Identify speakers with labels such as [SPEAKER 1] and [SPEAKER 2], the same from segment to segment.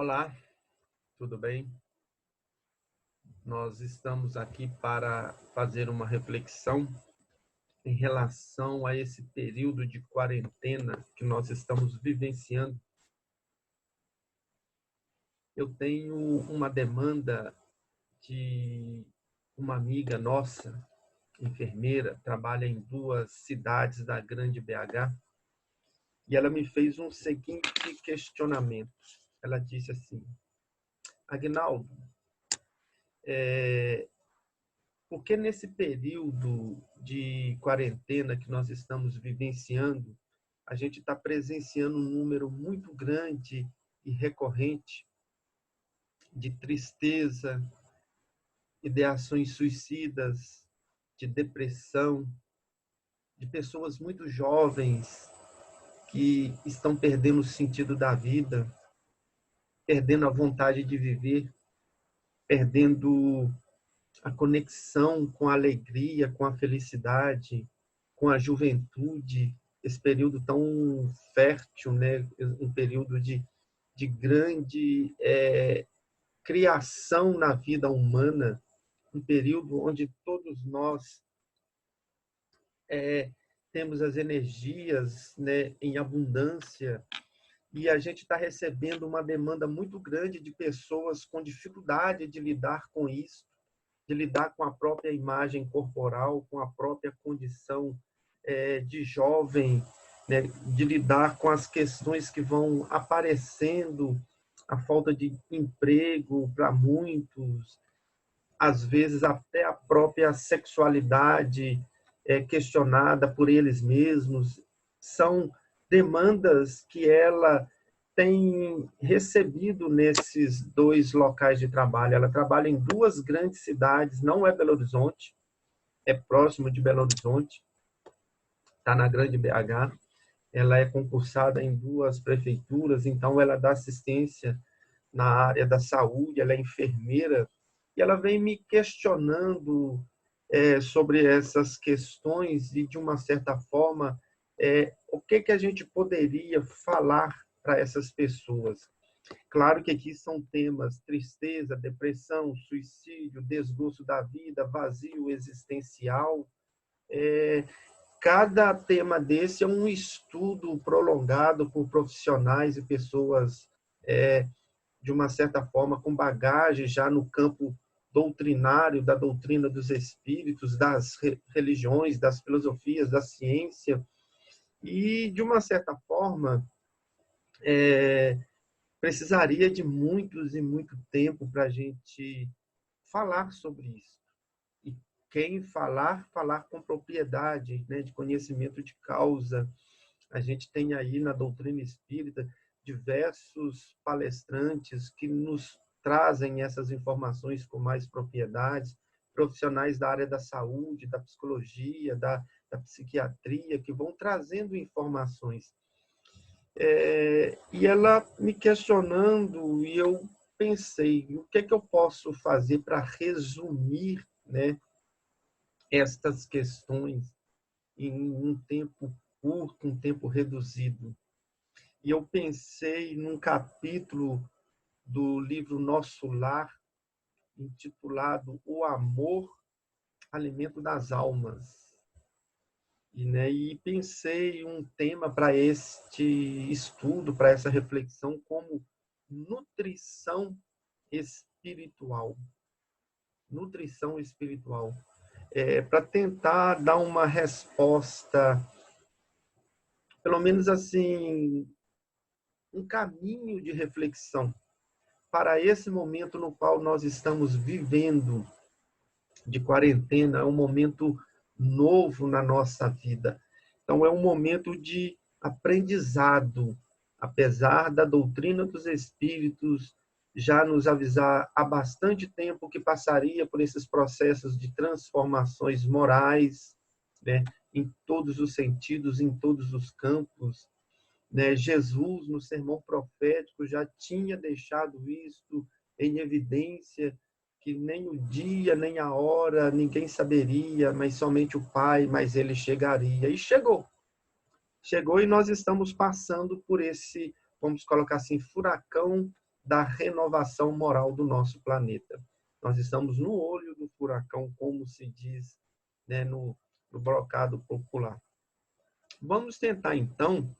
[SPEAKER 1] Olá, tudo bem? Nós estamos aqui para fazer uma reflexão em relação a esse período de quarentena que nós estamos vivenciando. Eu tenho uma demanda de uma amiga nossa, enfermeira, trabalha em 2 cidades da grande BH, e ela me fez um seguinte questionamento. Ela disse assim: Aguinaldo, porque nesse período de quarentena que nós estamos vivenciando, a gente está presenciando um número muito grande e recorrente de tristeza, ideações suicidas, de depressão, de pessoas muito jovens que estão perdendo o sentido da vida, perdendo a vontade de viver, perdendo a conexão com a alegria, com a felicidade, com a juventude, esse período tão fértil, né? Um período de grande criação na vida humana, um período onde todos nós temos as energias, né, em abundância, e a gente está recebendo uma demanda muito grande de pessoas com dificuldade de lidar com isso, de lidar com a própria imagem corporal, com a própria condição de jovem, né? De lidar com as questões que vão aparecendo, a falta de emprego para muitos, às vezes até a própria sexualidade questionada por eles mesmos. São demandas que ela tem recebido nesses 2 locais de trabalho. Ela trabalha em 2 grandes cidades, não é Belo Horizonte, é próximo de Belo Horizonte, está na grande BH. Ela é concursada em 2 prefeituras, então ela dá assistência na área da saúde, ela é enfermeira, e ela vem me questionando sobre essas questões e, de uma certa forma, o que a gente poderia falar para essas pessoas. Claro que aqui são temas: tristeza, depressão, suicídio, desgosto da vida, vazio existencial. Cada tema desse é um estudo prolongado por profissionais e pessoas, de uma certa forma, com bagagem já no campo doutrinário, da doutrina dos espíritos, das religiões, das filosofias, da ciência. E, de uma certa forma, precisaria de muitos e muito tempo para a gente falar sobre isso. E quem falar, falar com propriedade, né, de conhecimento de causa. A gente tem aí na doutrina espírita diversos palestrantes que nos trazem essas informações com mais propriedade, profissionais da área da saúde, da psicologia, da psiquiatria, que vão trazendo informações. E ela me questionando, e eu pensei: o que é que eu posso fazer para resumir, né, estas questões em um tempo curto, um tempo reduzido? E eu pensei num capítulo do livro Nosso Lar, intitulado O Amor, Alimento das Almas. E pensei um tema para este estudo, para essa reflexão, como nutrição espiritual. Nutrição espiritual. Para tentar dar uma resposta, pelo menos assim, um caminho de reflexão para esse momento no qual nós estamos vivendo de quarentena. É um momento novo na nossa vida. Então, é um momento de aprendizado, apesar da doutrina dos espíritos já nos avisar há bastante tempo que passaria por esses processos de transformações morais, né, em todos os sentidos, em todos os campos, né? Jesus, no sermão profético, já tinha deixado isso em evidência, que nem o dia, nem a hora, ninguém saberia, mas somente o Pai, mas ele chegaria. E chegou. Chegou, e nós estamos passando por esse, vamos colocar assim, furacão da renovação moral do nosso planeta. Nós estamos no olho do furacão, como se diz, né, no brocado popular. Vamos tentar, então,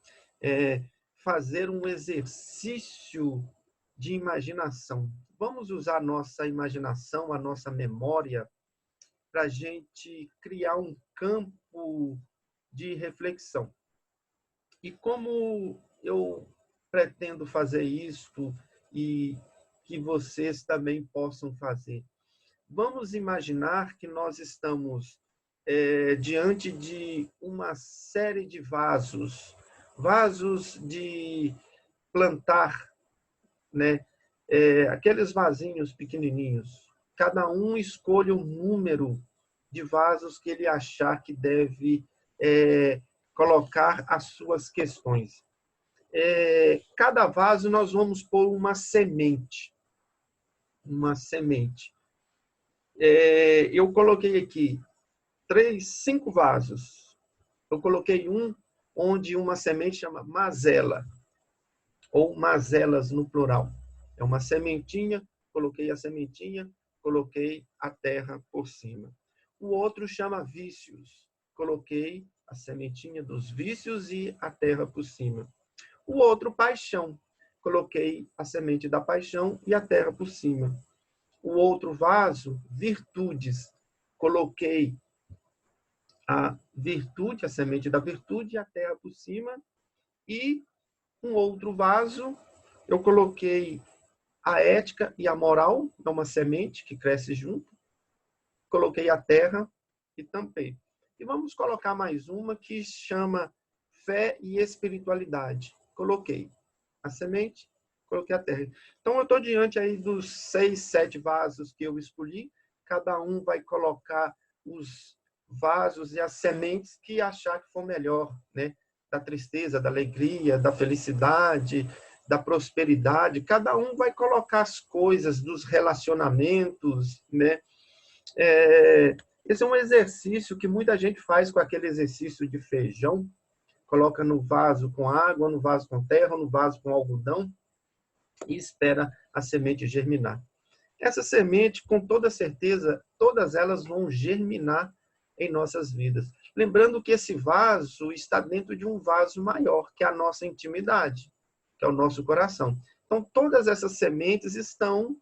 [SPEAKER 1] fazer um exercício de imaginação. Vamos usar a nossa imaginação, a nossa memória, para a gente criar um campo de reflexão. E como eu pretendo fazer isso e que vocês também possam fazer? Vamos imaginar que nós estamos diante de uma série de vasos, vasos de plantar, né? Aqueles vasinhos pequenininhos. Cada um escolhe um número de vasos que ele achar que deve colocar as suas questões. Cada vaso nós vamos pôr uma semente. Uma semente. Eu coloquei aqui 5 vasos. Eu coloquei um onde uma semente chama mazela, ou mazelas no plural. É uma sementinha, coloquei a sementinha, coloquei a terra por cima. O outro chama vícios. Coloquei a sementinha dos vícios e a terra por cima. O outro, paixão. Coloquei a semente da paixão e a terra por cima. O outro vaso, virtudes. Coloquei a virtude, a semente da virtude e a terra por cima. E um outro vaso, eu coloquei a ética e a moral, é uma semente que cresce junto. Coloquei a terra e tampei. E vamos colocar mais uma que chama fé e espiritualidade. Coloquei a semente, coloquei a terra. Então, eu estou diante aí dos 6, 7 vasos que eu escolhi. Cada um vai colocar os vasos e as sementes que achar que for melhor, né? Da tristeza, da alegria, da felicidade, da prosperidade. Cada um vai colocar as coisas dos relacionamentos, né? Esse é um exercício que muita gente faz com aquele exercício de feijão. Coloca no vaso com água, no vaso com terra, no vaso com algodão e espera a semente germinar. Essa semente, com toda certeza, todas elas vão germinar em nossas vidas. Lembrando que esse vaso está dentro de um vaso maior, que é a nossa intimidade, que é o nosso coração. Então, todas essas sementes estão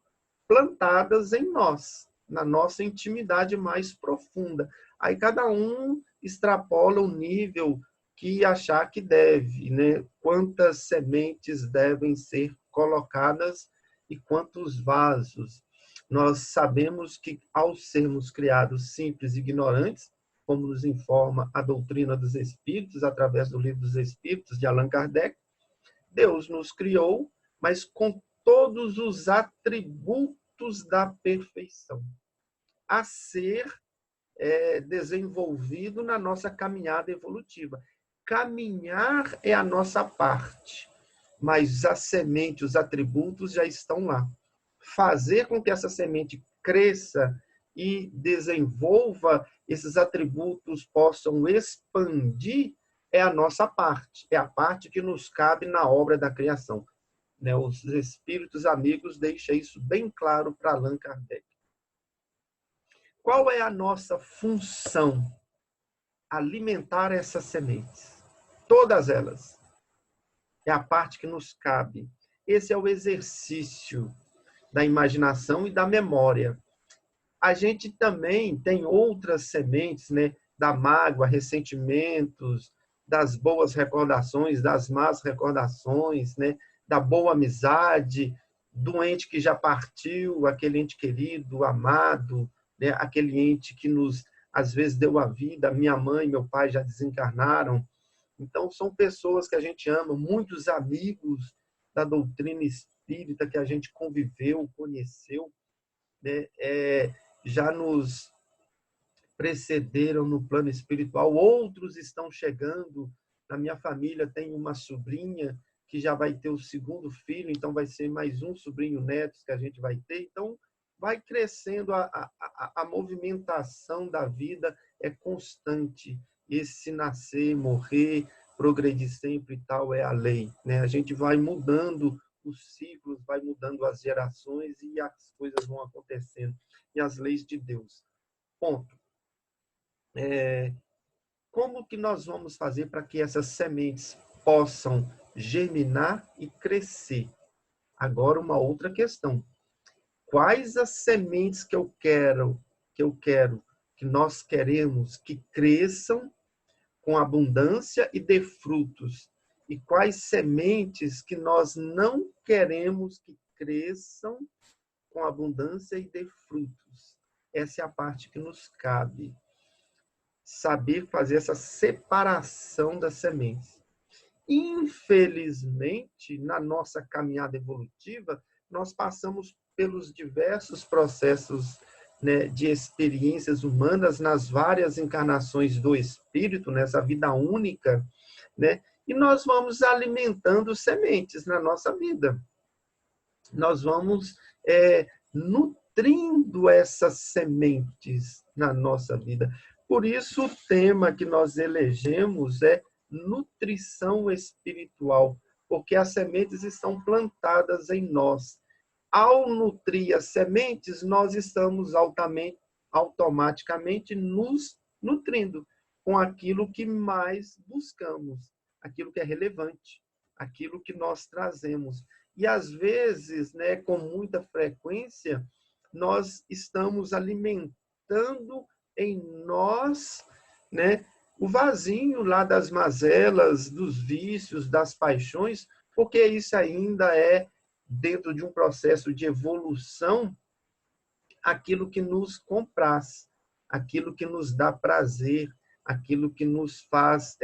[SPEAKER 1] plantadas em nós, na nossa intimidade mais profunda. Aí cada um extrapola o nível que achar que deve, né? Quantas sementes devem ser colocadas e quantos vasos. Nós sabemos que, ao sermos criados simples e ignorantes, como nos informa a doutrina dos Espíritos, através do Livro dos Espíritos, de Allan Kardec, Deus nos criou, mas com todos os atributos da perfeição, a ser desenvolvido na nossa caminhada evolutiva. Caminhar é a nossa parte, mas a semente, os atributos já estão lá. Fazer com que essa semente cresça e desenvolva, esses atributos possam expandir, é a nossa parte, é a parte que nos cabe na obra da criação. Os espíritos amigos deixam isso bem claro para Allan Kardec. Qual é a nossa função? Alimentar essas sementes. Todas elas. É a parte que nos cabe. Esse é o exercício da imaginação e da memória. A gente também tem outras sementes, né? Da mágoa, ressentimentos, das boas recordações, das más recordações, né? Da boa amizade, do ente que já partiu, aquele ente querido, amado, né? Aquele ente que nos, às vezes, deu a vida. Minha mãe e meu pai já desencarnaram. Então, são pessoas que a gente ama, muitos amigos da doutrina espírita que a gente conviveu, conheceu, né? Já nos precederam no plano espiritual, outros estão chegando. Na minha família tem uma sobrinha que já vai ter o 2º filho, então vai ser mais um sobrinho neto que a gente vai ter. Então, vai crescendo, a movimentação da vida é constante. Esse nascer, morrer, progredir sempre e tal é a lei, né? A gente vai mudando os ciclos, vai mudando as gerações e as coisas vão acontecendo. E as leis de Deus. Ponto. Como que nós vamos fazer para que essas sementes possam germinar e crescer? Agora, uma outra questão. Quais as sementes que que nós queremos que cresçam com abundância e dê frutos? E quais sementes que nós não queremos que cresçam com abundância e dê frutos? Essa é a parte que nos cabe. Saber fazer essa separação das sementes. Infelizmente, na nossa caminhada evolutiva, nós passamos pelos diversos processos, né, de experiências humanas nas várias encarnações do espírito, nessa vida única, né? E nós vamos alimentando sementes na nossa vida. Nós vamos nutrindo essas sementes na nossa vida. Por isso, o tema que nós elegemos é nutrição espiritual, porque as sementes estão plantadas em nós. Ao nutrir as sementes, nós estamos automaticamente nos nutrindo com aquilo que mais buscamos, aquilo que é relevante, aquilo que nós trazemos. E, às vezes, né, com muita frequência, nós estamos alimentando em nós, né, o vasinho lá das mazelas, dos vícios, das paixões, porque isso ainda é, dentro de um processo de evolução, aquilo que nos compraz, aquilo que nos dá prazer, aquilo que nos faz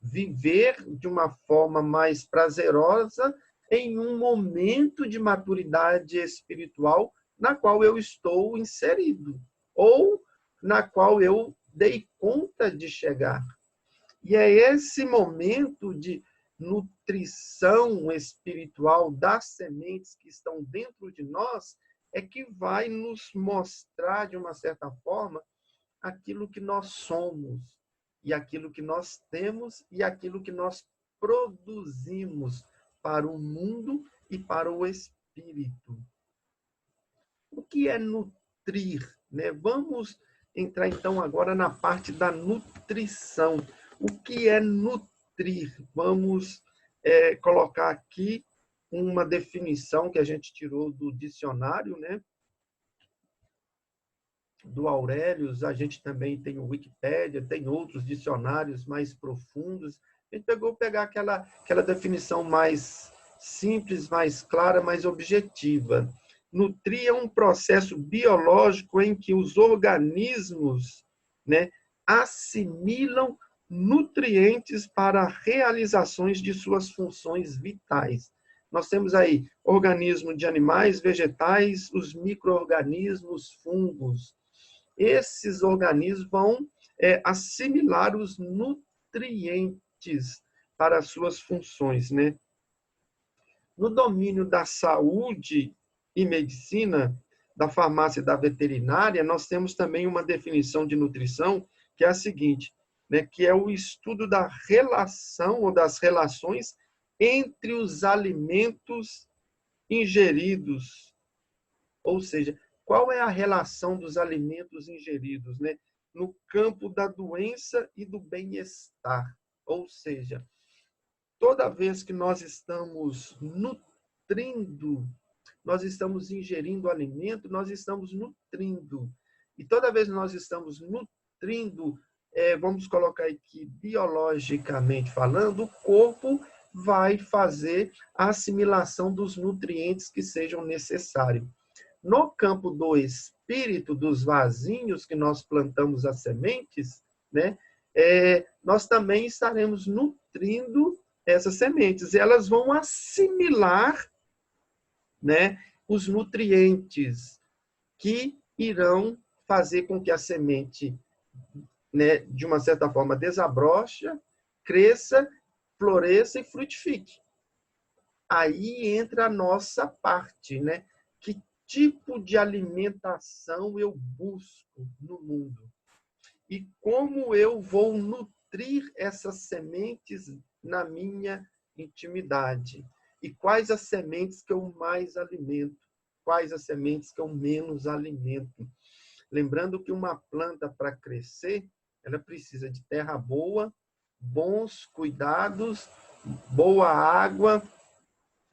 [SPEAKER 1] viver de uma forma mais prazerosa em um momento de maturidade espiritual na qual eu estou inserido, ou na qual eu dei conta de chegar. E é esse momento de nutrição espiritual das sementes que estão dentro de nós é que vai nos mostrar, de uma certa forma, aquilo que nós somos, e aquilo que nós temos, e aquilo que nós produzimos para o mundo e para o espírito. O que é nutrir, né? Vamos entrar, então, agora na parte da nutrição. O que é nutrir? Vamos colocar aqui uma definição que a gente tirou do dicionário, né? Do Aurelius, a gente também tem o Wikipédia, tem outros dicionários mais profundos. A gente pegar aquela definição mais simples, mais clara, mais objetiva. Nutrir é um processo biológico em que os organismos, né, assimilam nutrientes para realizações de suas funções vitais. Nós temos aí organismos de animais, vegetais, os micro-organismos, fungos. Esses organismos vão assimilar os nutrientes para as suas funções, né? No domínio da saúde e medicina, da farmácia e da veterinária, nós temos também uma definição de nutrição que é a seguinte, né, que é o estudo da relação ou das relações entre os alimentos ingeridos. Ou seja, qual é a relação dos alimentos ingeridos, né, no campo da doença e do bem-estar? Ou seja, toda vez que nós estamos nutrindo, nós estamos ingerindo alimento, nós estamos nutrindo. E toda vez que nós estamos nutrindo, vamos colocar aqui biologicamente falando, o corpo vai fazer a assimilação dos nutrientes que sejam necessários. No campo do espírito, dos vasinhos que nós plantamos as sementes, né, nós também estaremos nutrindo essas sementes. Elas vão assimilar, né, os nutrientes que irão fazer com que a semente, né, de uma certa forma, desabroche, cresça, floresça e frutifique. Aí entra a nossa parte, né? Que tipo de alimentação eu busco no mundo? E como eu vou nutrir essas sementes na minha intimidade? E quais as sementes que eu mais alimento, quais as sementes que eu menos alimento. Lembrando que uma planta, para crescer, ela precisa de terra boa, bons cuidados, boa água,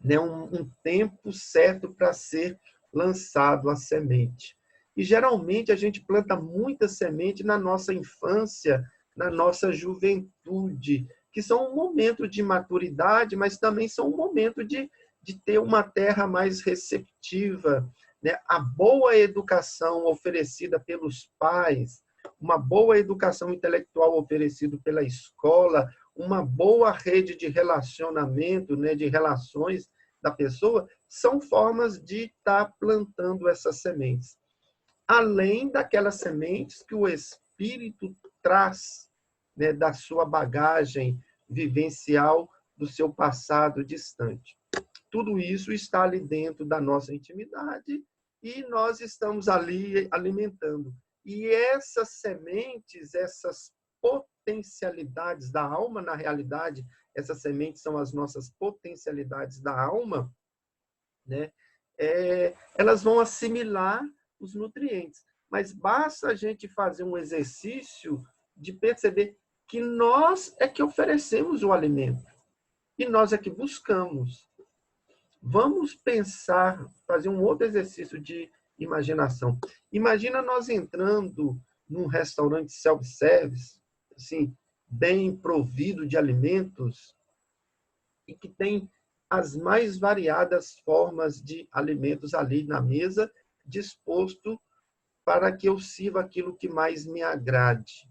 [SPEAKER 1] né? um tempo certo para ser lançado a semente. E geralmente a gente planta muita semente na nossa infância, na nossa juventude, que são um momento de maturidade, mas também são um momento de ter uma terra mais receptiva, né? A boa educação oferecida pelos pais, uma boa educação intelectual oferecida pela escola, uma boa rede de relacionamento, né, de relações da pessoa, são formas de estar plantando essas sementes. Além daquelas sementes que o Espírito traz, né, da sua bagagem vivencial, do seu passado distante. Tudo isso está ali dentro da nossa intimidade e nós estamos ali alimentando. E essas sementes, essas potencialidades da alma, na realidade, essas sementes são as nossas potencialidades da alma, né? Elas vão assimilar os nutrientes. Mas basta a gente fazer um exercício de perceber que nós é que oferecemos o alimento e nós é que buscamos. Vamos pensar, fazer um outro exercício de imaginação. Imagina nós entrando num restaurante self-service, assim, bem provido de alimentos, e que tem as mais variadas formas de alimentos ali na mesa, disposto para que eu sirva aquilo que mais me agrade.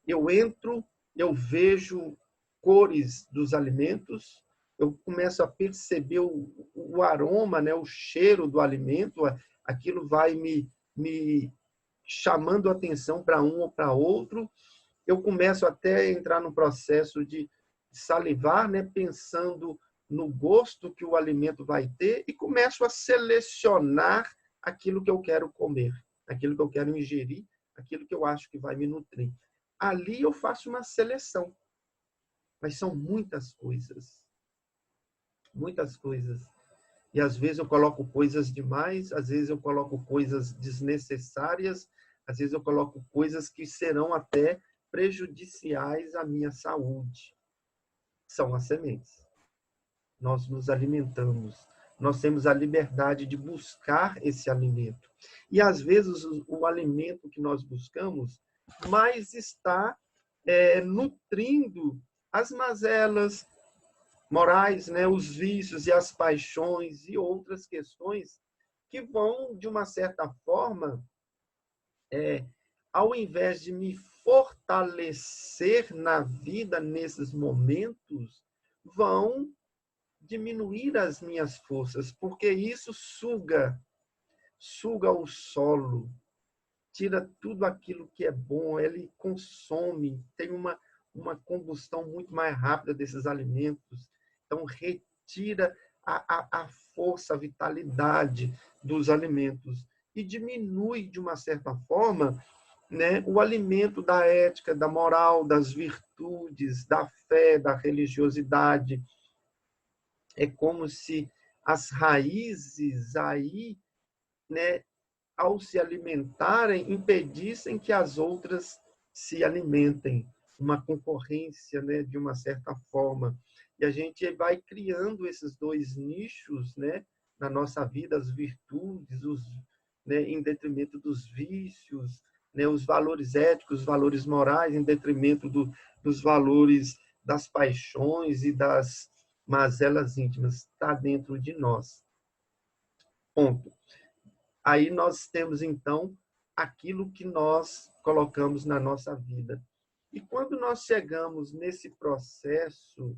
[SPEAKER 1] Eu entro, eu vejo cores dos alimentos, eu começo a perceber o aroma, né, o cheiro do alimento, aquilo vai me chamando a atenção para um ou para outro. Eu começo até a entrar no processo de salivar, né, pensando no gosto que o alimento vai ter e começo a selecionar aquilo que eu quero comer, aquilo que eu quero ingerir, aquilo que eu acho que vai me nutrir. Ali eu faço uma seleção, mas são muitas coisas. Muitas coisas. E às vezes eu coloco coisas demais, às vezes eu coloco coisas desnecessárias, às vezes eu coloco coisas que serão até prejudiciais à minha saúde. São as sementes. Nós nos alimentamos. Nós temos a liberdade de buscar esse alimento. E às vezes o alimento que nós buscamos mais está nutrindo as mazelas morais, né, os vícios e as paixões e outras questões que vão, de uma certa forma, ao invés de me fortalecer na vida nesses momentos, vão diminuir as minhas forças, porque isso suga o solo, tira tudo aquilo que é bom, ele consome, tem uma combustão muito mais rápida desses alimentos, então retira a força, a vitalidade dos alimentos e diminui, de uma certa forma, né, o alimento da ética, da moral, das virtudes, da fé, da religiosidade. É como se as raízes aí, né, ao se alimentarem, impedissem que as outras se alimentem. Uma concorrência, né, de uma certa forma. E a gente vai criando esses dois nichos, né, na nossa vida, as virtudes, né, em detrimento dos vícios, né, os valores éticos, os valores morais, em detrimento dos valores das paixões e das mazelas íntimas. Está dentro de nós. Ponto. Aí nós temos, então, aquilo que nós colocamos na nossa vida. E quando nós chegamos nesse processo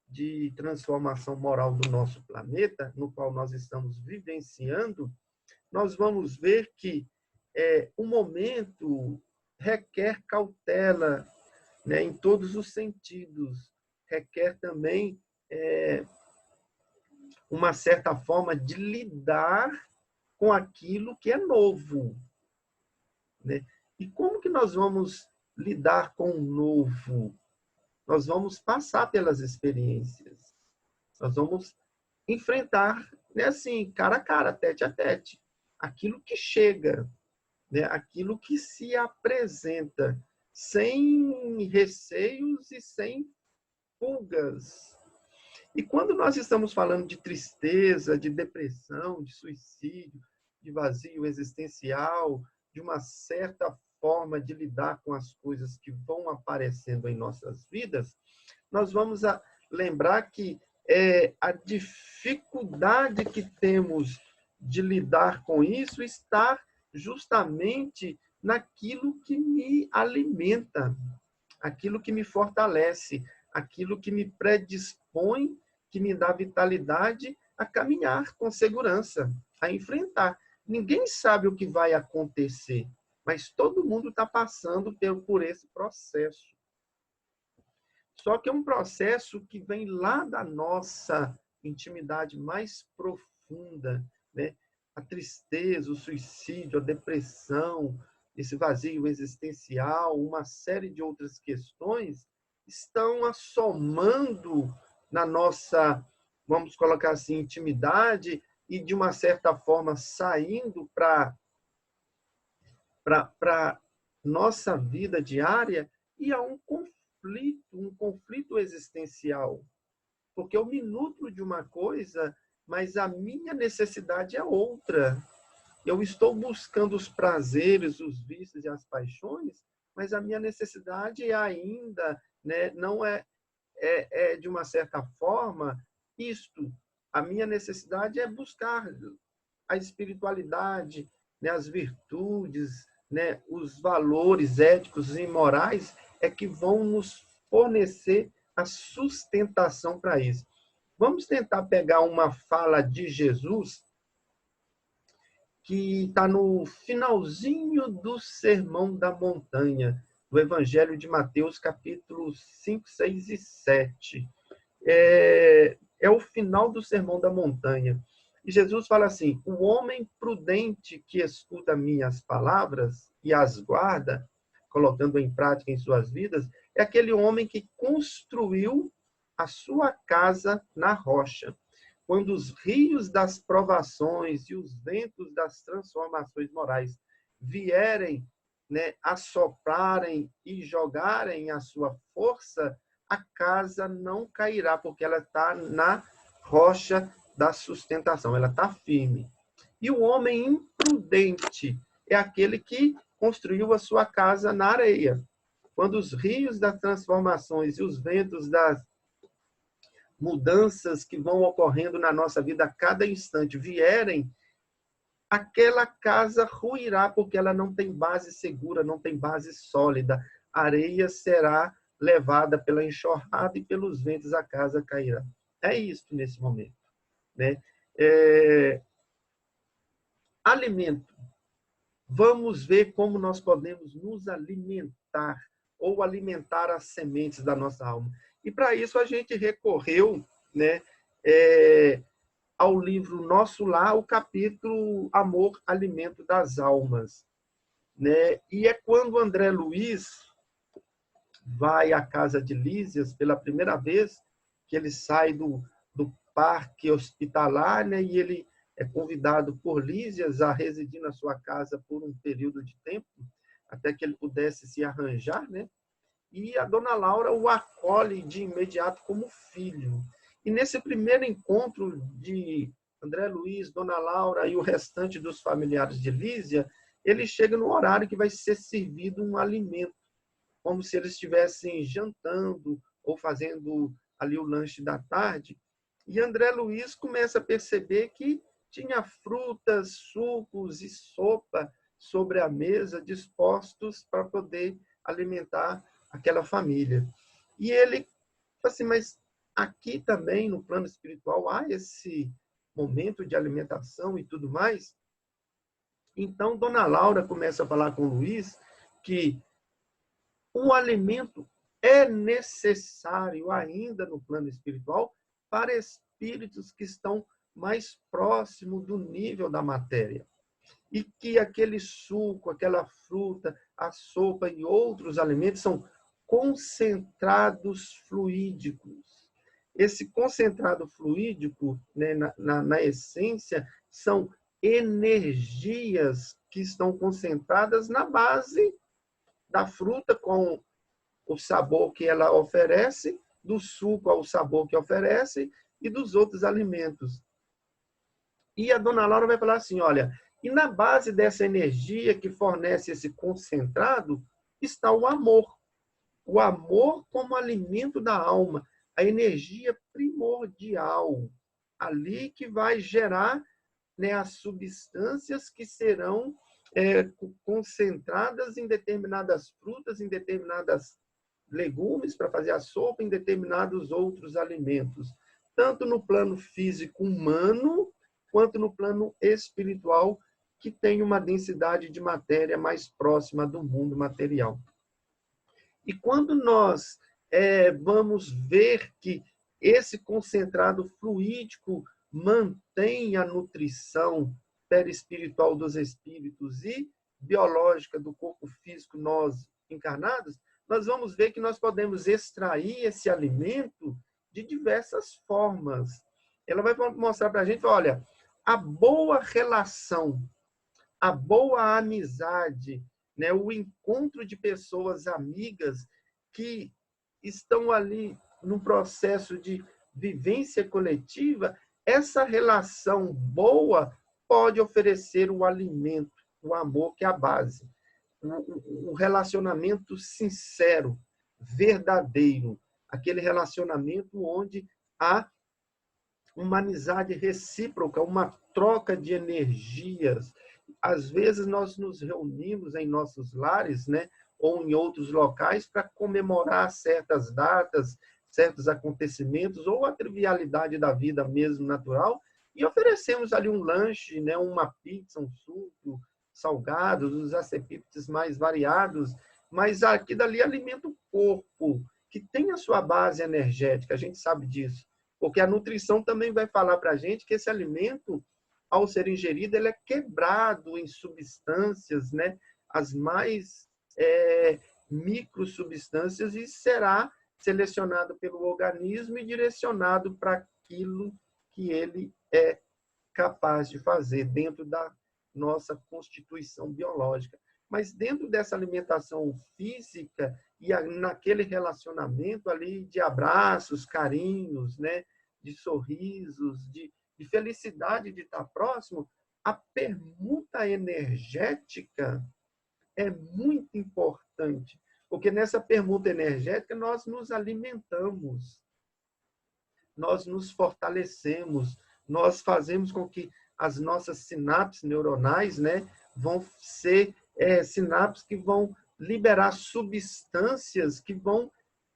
[SPEAKER 1] de transformação moral do nosso planeta, no qual nós estamos vivenciando, nós vamos ver que o momento requer cautela, né, em todos os sentidos. Requer também uma certa forma de lidar com aquilo que é novo, né? E como que nós vamos lidar com o novo? Nós vamos passar pelas experiências. Nós vamos enfrentar, né, assim, cara a cara, tete a tete, aquilo que chega, né, aquilo que se apresenta, sem receios e sem pulgas. E quando nós estamos falando de tristeza, de depressão, de suicídio, de vazio existencial, de uma certa forma de lidar com as coisas que vão aparecendo em nossas vidas, nós vamos lembrar que a dificuldade que temos de lidar com isso está justamente naquilo que me alimenta, aquilo que me fortalece, aquilo que me predispõe, que me dá vitalidade a caminhar com segurança, a enfrentar. Ninguém sabe o que vai acontecer, mas todo mundo está passando por esse processo. Só que é um processo que vem lá da nossa intimidade mais profunda, né? A tristeza, o suicídio, a depressão, esse vazio existencial, uma série de outras questões estão assomando na nossa, vamos colocar assim, intimidade e, de uma certa forma, saindo para nossa vida diária e há um conflito existencial. Porque eu me nutro de uma coisa, mas a minha necessidade é outra. Eu estou buscando os prazeres, os vícios e as paixões, mas a minha necessidade ainda, né, não é de uma certa forma isto. A minha necessidade é buscar a espiritualidade, né, as virtudes, né, os valores éticos e morais é que vão nos fornecer a sustentação para isso. Vamos tentar pegar uma fala de Jesus que está no finalzinho do Sermão da Montanha, do Evangelho de Mateus, capítulos 5, 6 e 7. É o final do Sermão da Montanha. E Jesus fala assim: o homem prudente que escuta minhas palavras e as guarda, colocando em prática em suas vidas, é aquele homem que construiu a sua casa na rocha. Quando os rios das provações e os ventos das transformações morais vierem, né, assoprarem e jogarem a sua força, a casa não cairá, porque ela está na rocha da sustentação, ela está firme. E o homem imprudente é aquele que construiu a sua casa na areia. Quando os rios das transformações e os ventos das mudanças que vão ocorrendo na nossa vida a cada instante vierem, aquela casa ruirá, porque ela não tem base segura, não tem base sólida. A areia será levada pela enxurrada e pelos ventos, a casa cairá. É isso nesse momento, né? Alimento. Vamos ver como nós podemos nos alimentar ou alimentar as sementes da nossa alma. E para isso a gente recorreu, né, ao livro Nosso Lar, o capítulo Amor, Alimento das Almas, né? E é quando André Luiz vai à casa de Lísias pela primeira vez, que ele sai do parque hospitalar, né? E ele é convidado por Lísias a residir na sua casa por um período de tempo, até que ele pudesse se arranjar, né? E a dona Laura o acolhe de imediato como filho. E nesse primeiro encontro de André Luiz, dona Laura e o restante dos familiares de Lísia, ele chega no horário que vai ser servido um alimento, como se eles estivessem jantando ou fazendo ali o lanche da tarde. E André Luiz começa a perceber que tinha frutas, sucos e sopa sobre a mesa dispostos para poder alimentar aquela família. E ele assim, mas aqui também no plano espiritual há esse momento de alimentação e tudo mais. Então, dona Laura começa a falar com o Luiz que o alimento é necessário ainda no plano espiritual para espíritos que estão mais próximos do nível da matéria. E que aquele suco, aquela fruta, a sopa e outros alimentos são concentrados fluídicos. Esse concentrado fluídico, né, na essência, são energias que estão concentradas na base da fruta, com o sabor que ela oferece, do suco ao sabor que oferece e dos outros alimentos. E a dona Laura vai falar assim, olha, e na base dessa energia que fornece esse concentrado está o amor. O amor como alimento da alma, a energia primordial, ali que vai gerar, né, as substâncias que serão concentradas em determinadas frutas, em determinadas legumes para fazer a sopa, em determinados outros alimentos, tanto no plano físico humano, quanto no plano espiritual, que tem uma densidade de matéria mais próxima do mundo material. E quando nós vamos ver que esse concentrado fluídico mantém a nutrição perispiritual dos espíritos e biológica do corpo físico, nós encarnados, nós vamos ver que nós podemos extrair esse alimento de diversas formas. Ela vai mostrar para a gente, olha, a boa relação, a boa amizade, né, o encontro de pessoas amigas que estão ali num processo de vivência coletiva, essa relação boa pode oferecer o alimento, o amor, que é a base. Um relacionamento sincero, verdadeiro, aquele relacionamento onde há uma amizade recíproca, uma troca de energias. Às vezes nós nos reunimos em nossos lares, né, ou em outros locais para comemorar certas datas, certos acontecimentos, ou a trivialidade da vida mesmo natural, e oferecemos ali um lanche, né, uma pizza, um suco, salgados, os acepipes mais variados, mas aqui dali alimenta o corpo, que tem a sua base energética, a gente sabe disso. Porque a nutrição também vai falar para a gente que esse alimento, ao ser ingerido, ele é quebrado em substâncias, né, as mais microsubstâncias, e será selecionado pelo organismo e direcionado para aquilo que ele é capaz de fazer dentro da nossa constituição biológica. Mas dentro dessa alimentação física e naquele relacionamento ali de abraços, carinhos, né, de sorrisos, de felicidade de estar próximo, a permuta energética é muito importante, porque nessa permuta energética nós nos alimentamos, nós nos fortalecemos, nós fazemos com que as nossas sinapses neuronais, né, vão ser sinapses que vão liberar substâncias que vão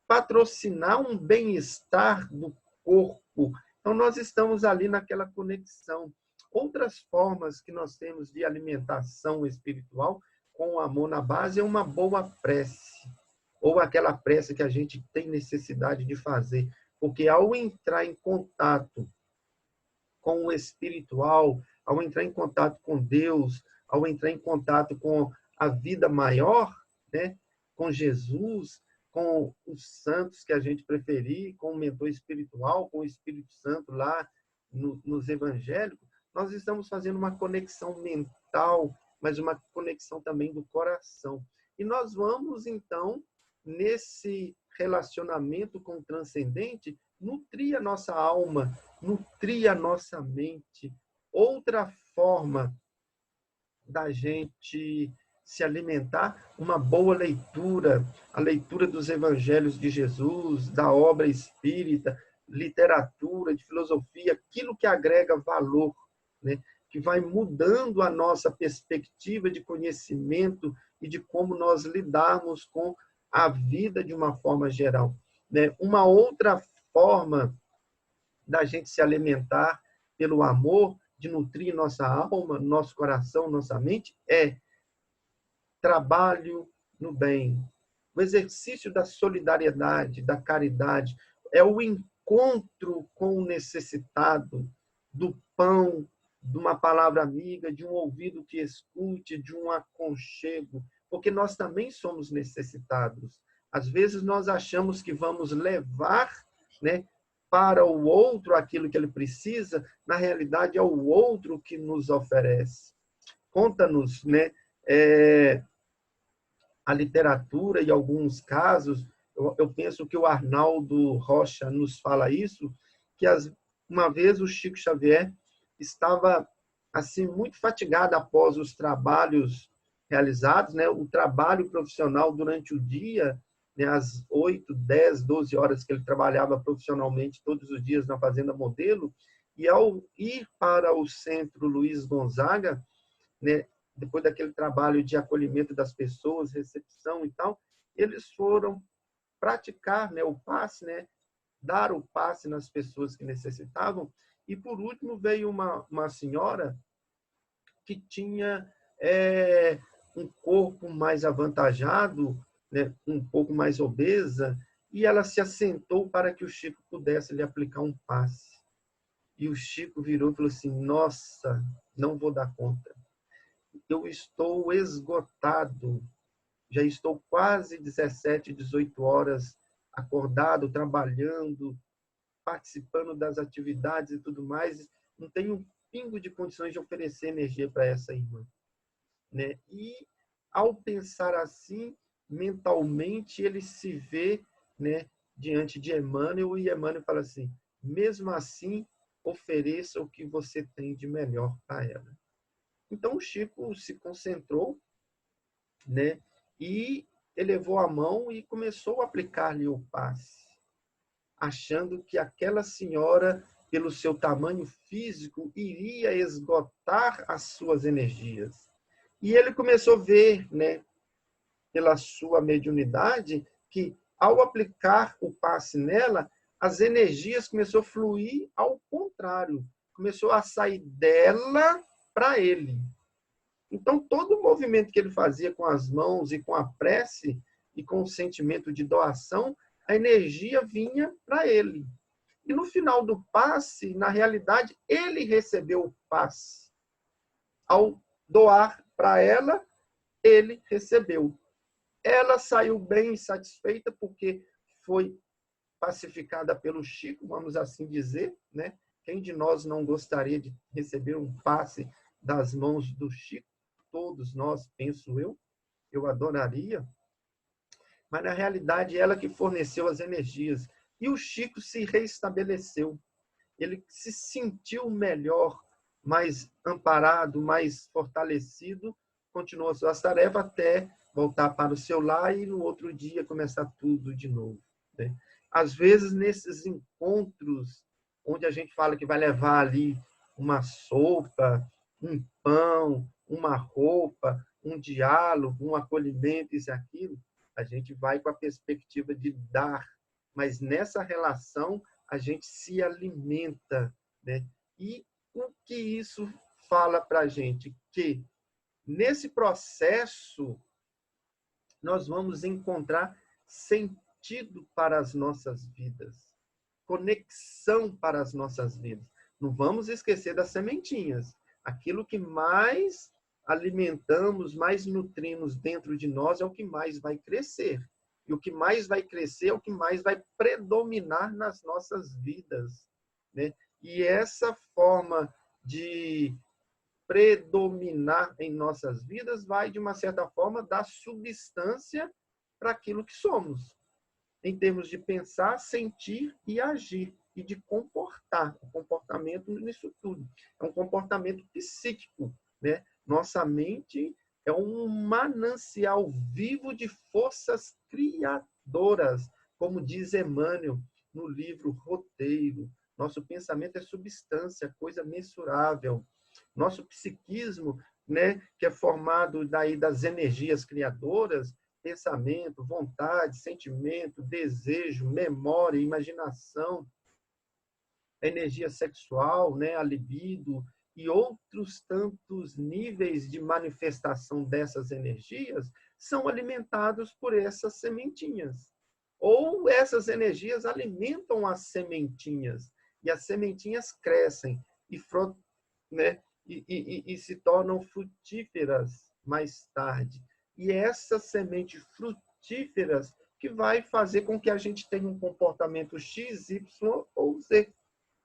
[SPEAKER 1] patrocinar um bem-estar do corpo. Então, nós estamos ali naquela conexão. Outras formas que nós temos de alimentação espiritual com o amor na base é uma boa prece, ou aquela prece que a gente tem necessidade de fazer. Porque ao entrar em contato com o espiritual, ao entrar em contato com Deus, ao entrar em contato com a vida maior, né, com Jesus, com os santos que a gente preferir, com o mentor espiritual, com o Espírito Santo lá nos evangélicos, nós estamos fazendo uma conexão mental, mas uma conexão também do coração. E nós vamos, então, nesse relacionamento com o transcendente, nutrir a nossa alma, nutrir a nossa mente. Outra forma da gente se alimentar, uma boa leitura, a leitura dos evangelhos de Jesus, da obra espírita, literatura, de filosofia, aquilo que agrega valor, né? Que vai mudando a nossa perspectiva de conhecimento e de como nós lidarmos com a vida de uma forma geral, né? Uma outra forma da gente se alimentar pelo amor, de nutrir nossa alma, nosso coração, nossa mente, é trabalho no bem, o exercício da solidariedade, da caridade, é o encontro com o necessitado, do pão, de uma palavra amiga, de um ouvido que escute, de um aconchego, porque nós também somos necessitados. Às vezes nós achamos que vamos levar, né, para o outro aquilo que ele precisa, na realidade é o outro que nos oferece. Conta-nos, né, a literatura e alguns casos, eu penso que o Arnaldo Rocha nos fala isso, que uma vez o Chico Xavier estava assim muito fatigado após os trabalhos realizados, né, o trabalho profissional durante o dia, né, as 8, 10, 12 horas que ele trabalhava profissionalmente todos os dias na Fazenda Modelo, e ao ir para o Centro Luiz Gonzaga, né, depois daquele trabalho de acolhimento das pessoas, recepção e tal, eles foram praticar, né, o passe, né, dar o passe nas pessoas que necessitavam. E, por último, veio uma senhora que tinha um corpo mais avantajado, né, um pouco mais obesa, e ela se assentou para que o Chico pudesse lhe aplicar um passe. E o Chico virou e falou assim, nossa, não vou dar conta. Eu estou esgotado, já estou quase 17, 18 horas acordado, trabalhando, participando das atividades e tudo mais, não tenho um pingo de condições de oferecer energia para essa irmã, né? E ao pensar assim, mentalmente ele se vê, né, diante de Emmanuel, e Emmanuel fala assim: mesmo assim, ofereça o que você tem de melhor para ela. Então o Chico se concentrou, né, e elevou a mão e começou a aplicar-lhe o passe, achando que aquela senhora, pelo seu tamanho físico, iria esgotar as suas energias. E ele começou a ver, né, pela sua mediunidade, que ao aplicar o passe nela, as energias começou a fluir ao contrário, começou a sair dela para ele. Então, todo o movimento que ele fazia com as mãos e com a prece e com o sentimento de doação, a energia vinha para ele. E no final do passe, na realidade, ele recebeu o passe. Ao doar para ela, ele recebeu. Ela saiu bem satisfeita porque foi pacificada pelo Chico, vamos assim dizer, né? Quem de nós não gostaria de receber um passe das mãos do Chico? Todos nós, penso eu adoraria. Mas, na realidade, ela que forneceu as energias. E o Chico se reestabeleceu. Ele se sentiu melhor, mais amparado, mais fortalecido, continuou suas tarefas até voltar para o seu lar e no outro dia começar tudo de novo, né? Às vezes, nesses encontros, onde a gente fala que vai levar ali uma sopa, um pão, uma roupa, um diálogo, um acolhimento, isso e aquilo, a gente vai com a perspectiva de dar, mas nessa relação a gente se alimenta, né? E o que isso fala para a gente? Que nesse processo nós vamos encontrar sentido para as nossas vidas, conexão para as nossas vidas. Não vamos esquecer das sementinhas. Aquilo que mais alimentamos, mais nutrimos dentro de nós é o que mais vai crescer. E o que mais vai crescer é o que mais vai predominar nas nossas vidas, né? E essa forma de predominar em nossas vidas vai, de uma certa forma, dar substância para aquilo que somos, em termos de pensar, sentir e agir, e de comportar. O comportamento nisso tudo. É um comportamento psíquico, né? Nossa mente é um manancial vivo de forças criadoras, como diz Emmanuel no livro Roteiro. Nosso pensamento é substância, coisa mensurável. Nosso psiquismo, né, que é formado daí das energias criadoras, pensamento, vontade, sentimento, desejo, memória, imaginação, energia sexual, né, a libido e outros tantos níveis de manifestação dessas energias são alimentados por essas sementinhas. Ou essas energias alimentam as sementinhas e as sementinhas crescem e, né, e se tornam frutíferas mais tarde. E essas sementes frutíferas que vai fazer com que a gente tenha um comportamento X, Y ou Z.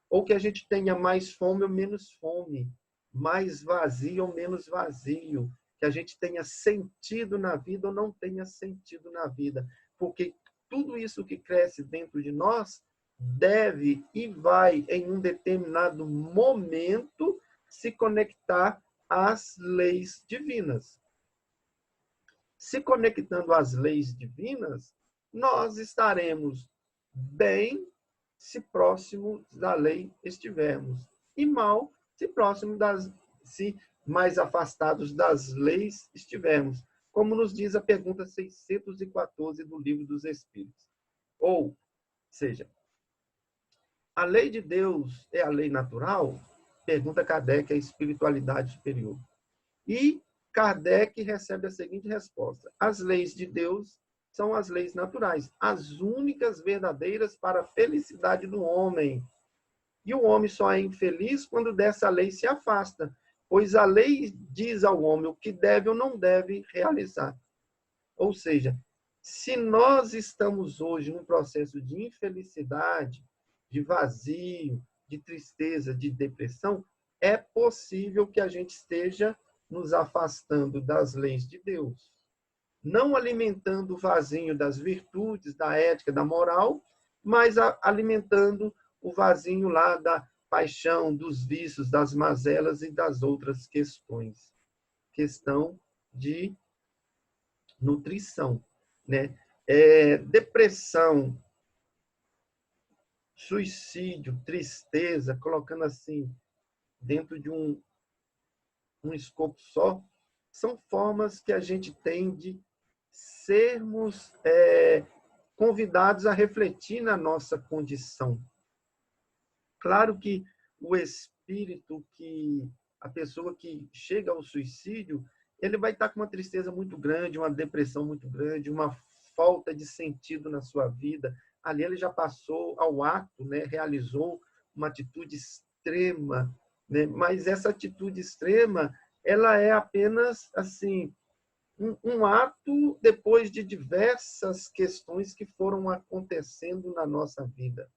[SPEAKER 1] Ou que a gente tenha mais fome ou menos fome, mais vazio ou menos vazio, que a gente tenha sentido na vida ou não tenha sentido na vida. Porque tudo isso que cresce dentro de nós deve e vai, em um determinado momento, se conectar às leis divinas. Se conectando às leis divinas, nós estaremos bem se próximo da lei estivermos, e mal se mais afastados das leis estivermos, como nos diz a pergunta 614 do Livro dos Espíritos. Ou seja, a lei de Deus é a lei natural? Pergunta Kardec, a espiritualidade superior. E Kardec recebe a seguinte resposta: as leis de Deus são as leis naturais, as únicas verdadeiras para a felicidade do homem. E o homem só é infeliz quando dessa lei se afasta, pois a lei diz ao homem o que deve ou não deve realizar. Ou seja, se nós estamos hoje num processo de infelicidade, de vazio, de tristeza, de depressão, é possível que a gente esteja nos afastando das leis de Deus, não alimentando o vazio das virtudes, da ética, da moral, mas alimentando o vazio lá da paixão, dos vícios, das mazelas e das outras questões. Questão de nutrição, né? Depressão, suicídio, tristeza, colocando assim dentro de um escopo só, são formas que a gente tem de sermos convidados a refletir na nossa condição. Claro que o espírito, que a pessoa que chega ao suicídio, ele vai estar com uma tristeza muito grande, uma depressão muito grande, uma falta de sentido na sua vida. Ali ele já passou ao ato, né? Realizou uma atitude extrema, né? Mas essa atitude extrema, ela é apenas assim um ato depois de diversas questões que foram acontecendo na nossa vida.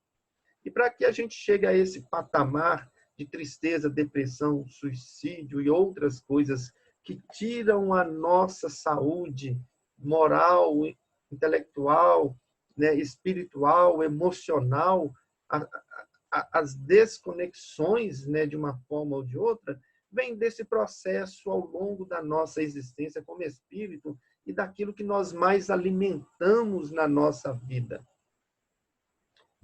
[SPEAKER 1] E para que a gente chegue a esse patamar de tristeza, depressão, suicídio e outras coisas que tiram a nossa saúde moral, intelectual, né, espiritual, emocional, as desconexões, né, de uma forma ou de outra, vem desse processo ao longo da nossa existência como espírito e daquilo que nós mais alimentamos na nossa vida.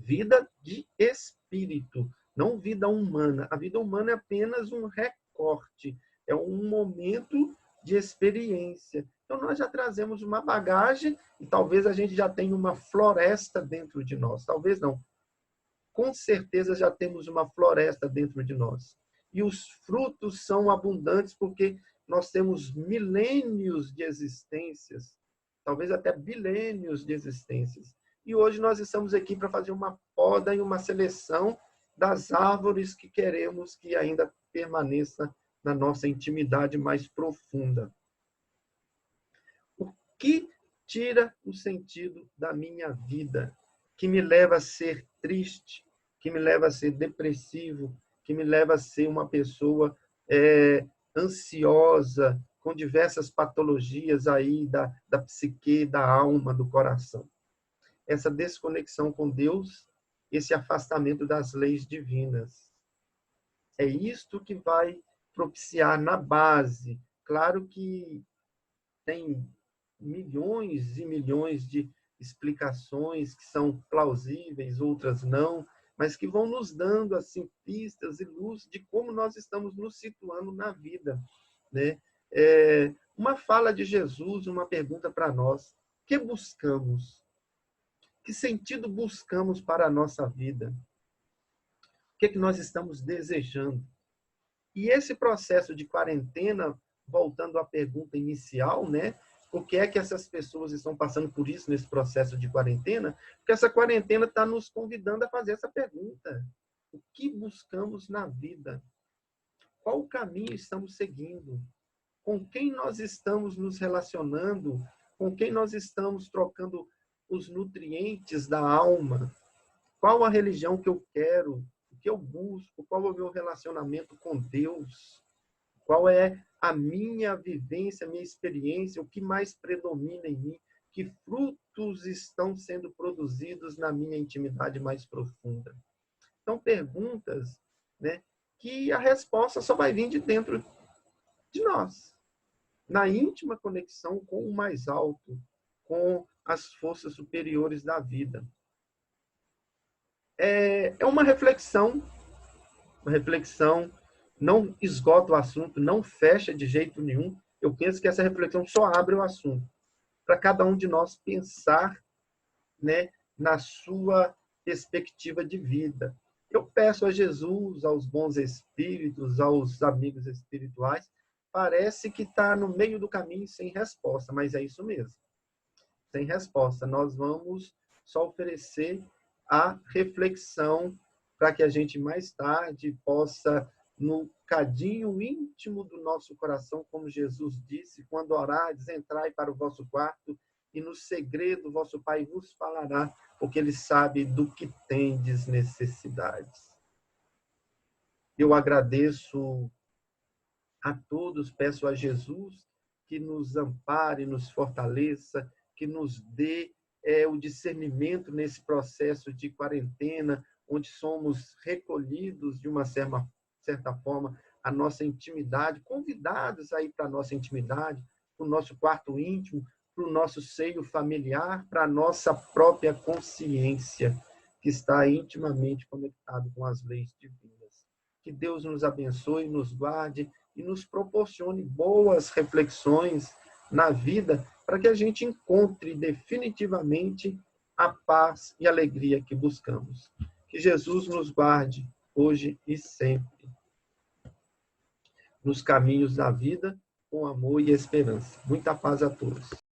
[SPEAKER 1] Vida de espírito, não vida humana. A vida humana é apenas um recorte, é um momento de experiência. Então, nós já trazemos uma bagagem e talvez a gente já tenha uma floresta dentro de nós. Talvez não. Com certeza já temos uma floresta dentro de nós. E os frutos são abundantes porque nós temos milênios de existências, talvez até bilênios de existências. E hoje nós estamos aqui para fazer uma poda e uma seleção das árvores que queremos que ainda permaneça na nossa intimidade mais profunda. O que tira o sentido da minha vida, que me leva a ser triste, que me leva a ser depressivo, que me leva a ser uma pessoa ansiosa, com diversas patologias aí da psique, da alma, do coração? Essa desconexão com Deus, esse afastamento das leis divinas. É isto que vai propiciar na base. Claro que tem milhões e milhões de explicações que são plausíveis, outras não, mas que vão nos dando assim pistas e luz de como nós estamos nos situando na vida, né? Uma fala de Jesus, uma pergunta para nós: o que buscamos? Que sentido buscamos para a nossa vida? O que é que nós estamos desejando? E esse processo de quarentena, voltando à pergunta inicial, né? Por que é que essas pessoas estão passando por isso nesse processo de quarentena? Porque essa quarentena está nos convidando a fazer essa pergunta. O que buscamos na vida? Qual o caminho estamos seguindo? Com quem nós estamos nos relacionando? Com quem nós estamos trocando os nutrientes da alma? Qual a religião que eu quero? O que eu busco? Qual é o meu relacionamento com Deus? Qual é a minha vivência, a minha experiência? O que mais predomina em mim? Que frutos estão sendo produzidos na minha intimidade mais profunda? São perguntas, né, que a resposta só vai vir de dentro de nós, na íntima conexão com o mais alto, com as forças superiores da vida. É uma reflexão, não esgota o assunto, não fecha de jeito nenhum. Eu penso que essa reflexão só abre o assunto, para cada um de nós pensar, né, na sua perspectiva de vida. Eu peço a Jesus, aos bons espíritos, aos amigos espirituais, parece que está no meio do caminho sem resposta, mas é isso mesmo. Sem resposta. Nós vamos só oferecer a reflexão para que a gente mais tarde possa, no cadinho íntimo do nosso coração, como Jesus disse, quando orares, entrai para o vosso quarto e no segredo vosso Pai vos falará, porque Ele sabe do que tendes necessidades. Eu agradeço a todos, peço a Jesus que nos ampare, nos fortaleça, que nos dê o discernimento nesse processo de quarentena, onde somos recolhidos de uma certa forma a nossa intimidade, convidados a ir para a nossa intimidade, para o nosso quarto íntimo, para o nosso seio familiar, para a nossa própria consciência, que está intimamente conectado com as leis divinas. Que Deus nos abençoe, nos guarde e nos proporcione boas reflexões na vida para que a gente encontre definitivamente a paz e a alegria que buscamos. Que Jesus nos guarde hoje e sempre nos caminhos da vida com amor e esperança. Muita paz a todos.